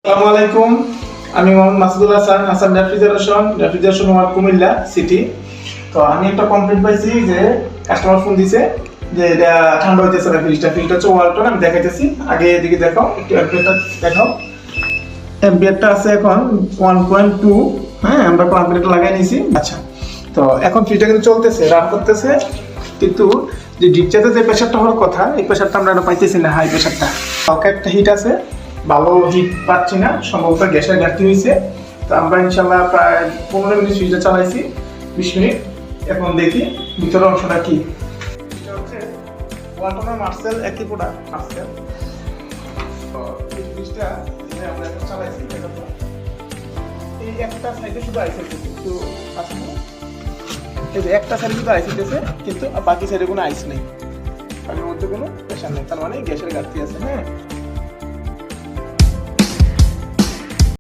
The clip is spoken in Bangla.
আসসালামু আলাইকুম। আমি Mohammad Masudul Hasan refrigeration work Comilla city. তো আমি একটা কমপ্লেইন পাইছি যে কাস্টমার ফোন দিছে যে এটা ঠান্ডা হইতেছে না, ফ্রিজটা হচ্ছে ওয়ালটন। আমি দেখাইতেছি, আগে এদিকে দেখাও, একটু অ্যাম্পিয়ারটা দেখাও। অ্যাম্পিয়ারটা আছে এখন 1.2। হ্যাঁ, আমরা কম্পিউটার লাগাই নিয়েছি। আচ্ছা, তো এখন ফ্রিজটা কিন্তু চলতেছে, রান করতেছে, কিন্তু যে ডিপচাতে যে প্রেশারটা হওয়ার কথা, এই প্রেশারটা আমরা পাইতেছি না, হাই প্রেশারটা। হালকা একটা হিট আছে, ভালো হিট পাচ্ছি না, সম্ভবত গ্যাসের ঘাটতি হয়েছে। তো আমরা ইনশাল্লাহ প্রায় 15 মিনিট সুইচটা চালাইছি, 20 মিনিট। এখন দেখি ভিতরের অংশটা কি। এটা হচ্ছে ওয়ালটনের মার্সেল, একই প্রোডাক্ট মার্সেল। তো এই জিনিসটা আমরা এখন চালাইছি, এই একটা সাইডে শুধু আইসিতেছে, কিন্তু আছে না, এই যে একটা সাইডে শুধু আইসিতেছে, কিন্তু বাকি সাইডে কোনো আইস নেই, পানির মধ্যে কোনো প্রেশার নেই, তার মানে গ্যাসের ঘাটতি আছে। হ্যাঁ,